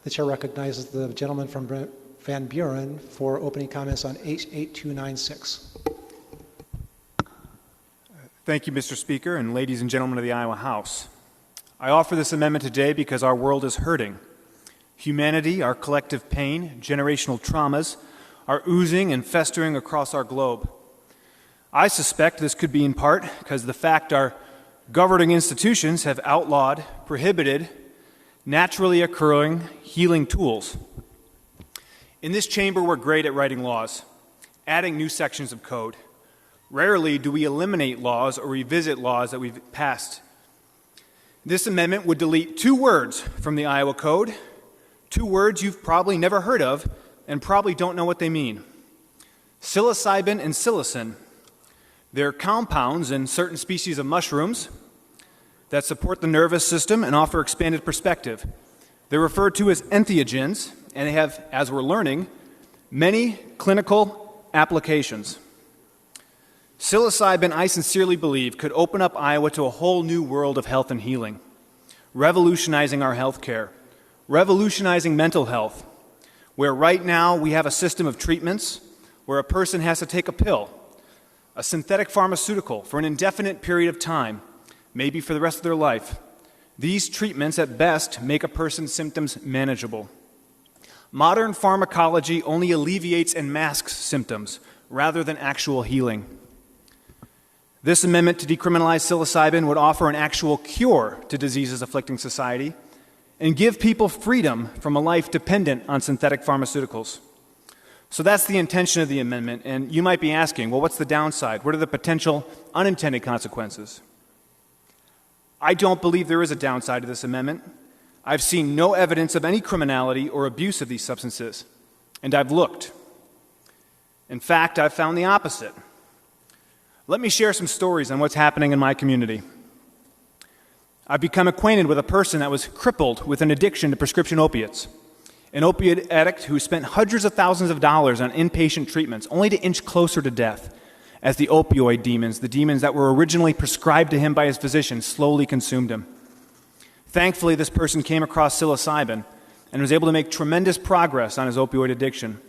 The chair recognizes the gentleman from Van Buren for opening comments on H8296. Thank you, Mr. Speaker, and ladies and gentlemen of the Iowa House. I offer this amendment today because our world is hurting. Humanity, our collective pain, generational traumas are oozing and festering across our globe. I suspect this could be in part because of the fact our governing institutions have outlawed, prohibited, naturally occurring healing tools. In this chamber, we're great at writing laws, adding new sections of code. Rarely do we eliminate laws or revisit laws that we've passed. This amendment would delete 2 words from the Iowa Code, 2 words you've probably never heard of and probably don't know what they mean. Psilocybin and psilocyn. They're compounds in certain species of mushrooms that support the nervous system and offer expanded perspective. They're referred to as entheogens, and they have, as we're learning, many clinical applications. Psilocybin, I sincerely believe, could open up Iowa to a whole new world of health and healing, revolutionizing our health care, revolutionizing mental health, where right now we have a system of treatments where a person has to take a pill, a synthetic pharmaceutical for an indefinite period of time, maybe for the rest of their life. These treatments, at best, make a person's symptoms manageable. Modern pharmacology only alleviates and masks symptoms rather than actual healing. This amendment to decriminalize psilocybin would offer an actual cure to diseases afflicting society and give people freedom from a life dependent on synthetic pharmaceuticals. So that's the intention of the amendment, and you might be asking, well, what's the downside? What are the potential unintended consequences? I don't believe there is a downside to this amendment. I've seen no evidence of any criminality or abuse of these substances, and I've looked. In fact, I've found the opposite. Let me share some stories on what's happening in my community. I've become acquainted with a person that was crippled with an addiction to prescription opiates, an opiate addict who spent hundreds of thousands of dollars on inpatient treatments only to inch closer to death as the opioid demons, the demons that were originally prescribed to him by his physician, slowly consumed him. Thankfully, this person came across psilocybin and was able to make tremendous progress on his opioid addiction.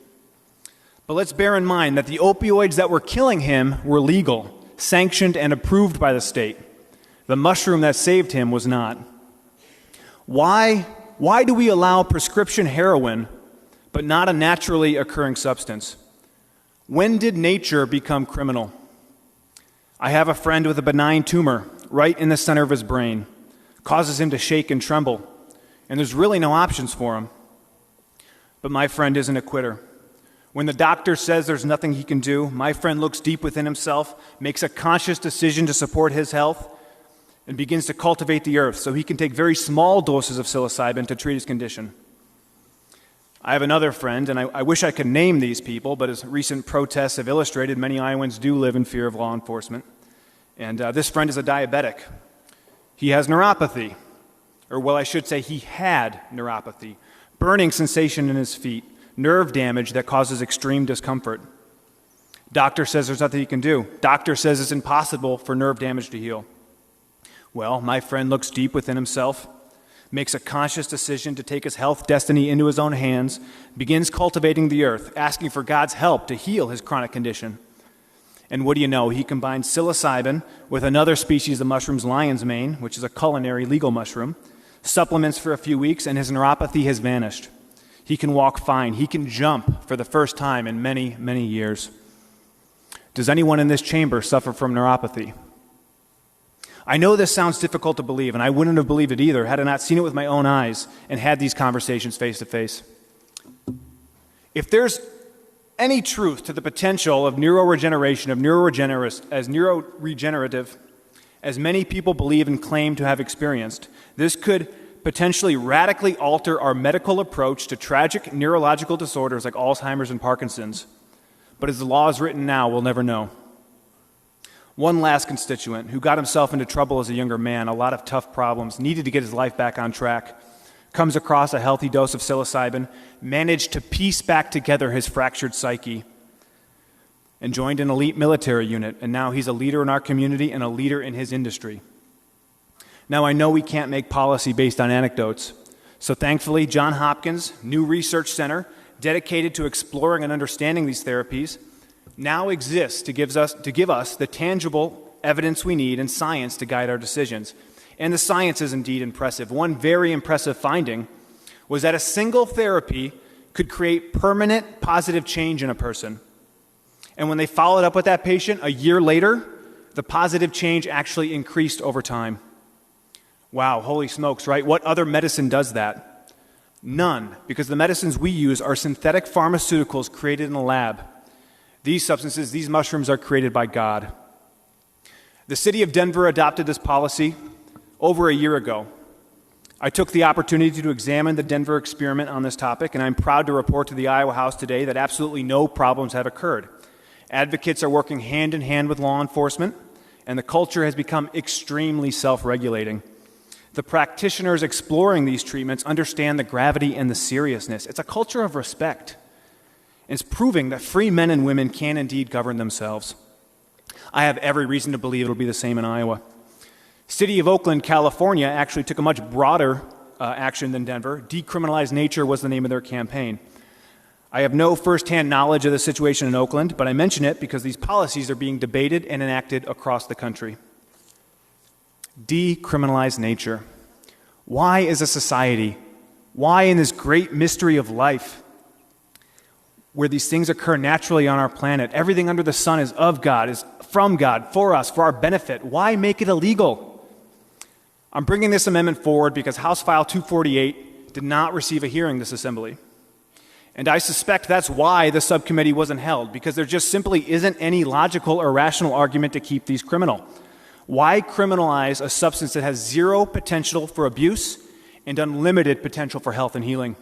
But let's bear in mind that the opioids that were killing him were legal, sanctioned, and approved by the state. The mushroom that saved him was not. Why do we allow prescription heroin, but not a naturally occurring substance? When did nature become criminal? I have a friend with a benign tumor right in the center of his brain, causes him to shake and tremble, and there's really no options for him. But my friend isn't a quitter. When the doctor says there's nothing he can do, my friend looks deep within himself, makes a conscious decision to support his health, and begins to cultivate the earth so he can take very small doses of psilocybin to treat his condition. I have another friend, and I wish I could name these people, but as recent protests have illustrated, many Iowans do live in fear of law enforcement. And this friend is a diabetic. He has neuropathy, or well, I should say he had neuropathy, burning sensation in his feet, nerve damage that causes extreme discomfort. Doctor says there's nothing he can do. Doctor says it's impossible for nerve damage to heal. Well, my friend looks deep within himself, makes a conscious decision to take his health destiny into his own hands, begins cultivating the earth, asking for God's help to heal his chronic condition. And what do you know? He combines psilocybin with another species of mushrooms, lion's mane, which is a culinary legal mushroom, supplements for a few weeks, and his neuropathy has vanished. He can walk fine. He can jump for the first time in many, many years. Does anyone in this chamber suffer from neuropathy? I know this sounds difficult to believe, and I wouldn't have believed it either had I not seen it with my own eyes and had these conversations face to face. If there's any truth to the potential of neuroregeneration, of neuroregenerative, as many people believe and claim to have experienced, this could potentially radically alter our medical approach to tragic neurological disorders like Alzheimer's and Parkinson's. But as the law is written now, we'll never know. One last constituent who got himself into trouble as a younger man, a lot of tough problems, needed to get his life back on track, comes across a healthy dose of psilocybin, managed to piece back together his fractured psyche, and joined an elite military unit, and now he's a leader in our community and a leader in his industry. Now, I know we can't make policy based on anecdotes, So thankfully, Johns Hopkins' new research center, dedicated to exploring and understanding these therapies, now exists to give us the tangible evidence we need and science to guide our decisions. And the science is indeed impressive. One very impressive finding was that a single therapy could create permanent positive change in a person. And when they followed up with that patient a year later, the positive change actually increased over time. Wow, holy smokes, right? What other medicine does that? None, because the medicines we use are synthetic pharmaceuticals created in a lab. These substances, these mushrooms, are created by God. The city of Denver adopted this policy over a year ago. I took the opportunity to examine the Denver experiment on this topic, and I'm proud to report to the Iowa House today that absolutely no problems have occurred. Advocates are working hand in hand with law enforcement, and the culture has become extremely self-regulating. The practitioners exploring these treatments understand the gravity and the seriousness. It's a culture of respect. It's proving that free men and women can indeed govern themselves. I have every reason to believe it'll be the same in Iowa. City of Oakland, California actually took a much broader action than Denver. Decriminalize Nature was the name of their campaign. I have no firsthand knowledge of the situation in Oakland, but I mention it because these policies are being debated and enacted across the country. Decriminalize nature. Why as a society? Why in this great mystery of life, where these things occur naturally on our planet, everything under the sun is of God, is from God, for us, for our benefit. Why make it illegal? I'm bringing this amendment forward because House File 248 did not receive a hearing this assembly. And I suspect that's why the subcommittee wasn't held, because there just simply isn't any logical or rational argument to keep these criminal. Why criminalize a substance that has zero potential for abuse and unlimited potential for health and healing?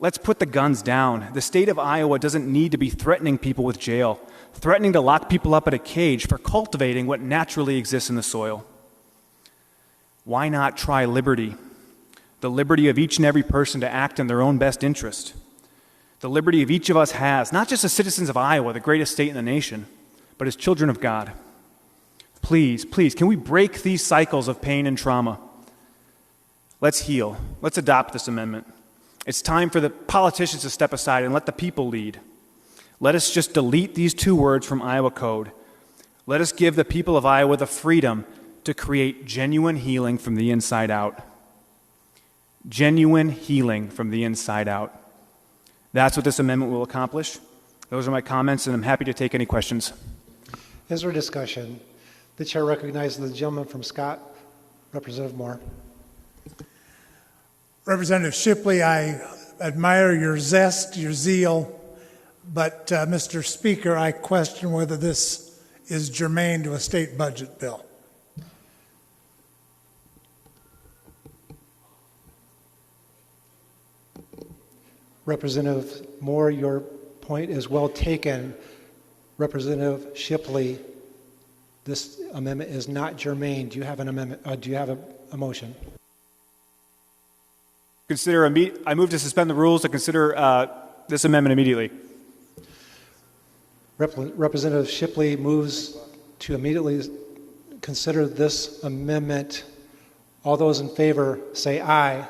Let's put the guns down. The state of Iowa doesn't need to be threatening people with jail, threatening to lock people up in a cage for cultivating what naturally exists in the soil. Why not try liberty? The liberty of each and every person to act in their own best interest. The liberty of each of us has, not just as citizens of Iowa, the greatest state in the nation, but as children of God. Please, please, can we break these cycles of pain and trauma? Let's heal. Let's adopt this amendment. It's time for the politicians to step aside and let the people lead. Let us just delete these two words from Iowa Code. Let us give the people of Iowa the freedom to create genuine healing from the inside out. Genuine healing from the inside out. That's what this amendment will accomplish. Those are my comments, and I'm happy to take any questions. Is there discussion? The chair recognizes the gentleman from Scott, Representative Moore. Representative Shipley, I admire your zest, your zeal, but Mr. Speaker, I question whether this is germane to a state budget bill. Representative Moore, your point is well taken. Representative Shipley, this amendment is not germane. Do you have an amendment? Do you have a motion? I move to suspend the rules to consider this amendment immediately. Representative Shipley moves to immediately consider this amendment. All those in favor say aye.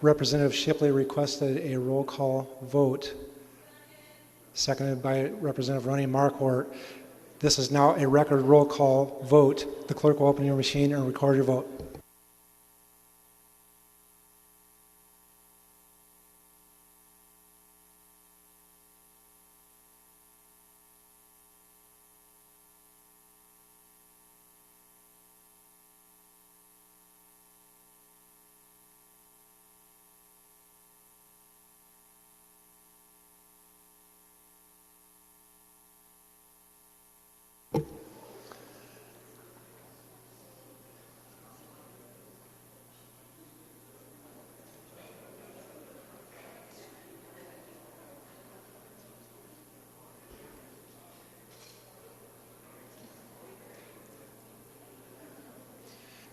Representative Shipley requested a roll call vote, seconded by Representative Ronnie Marquardt. This is now a record roll call vote. The clerk will open your machine and record your vote.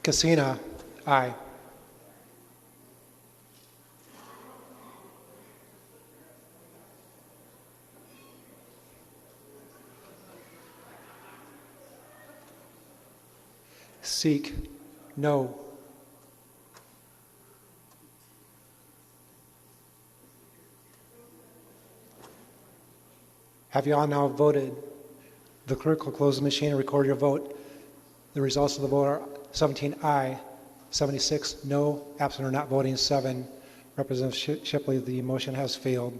Casina, aye. Seek, no. Have you all now voted? The clerk will close the machine and record your vote. The results of the vote are 17 aye, 76 no, absent or not voting 7. Representative Shipley, the motion has failed.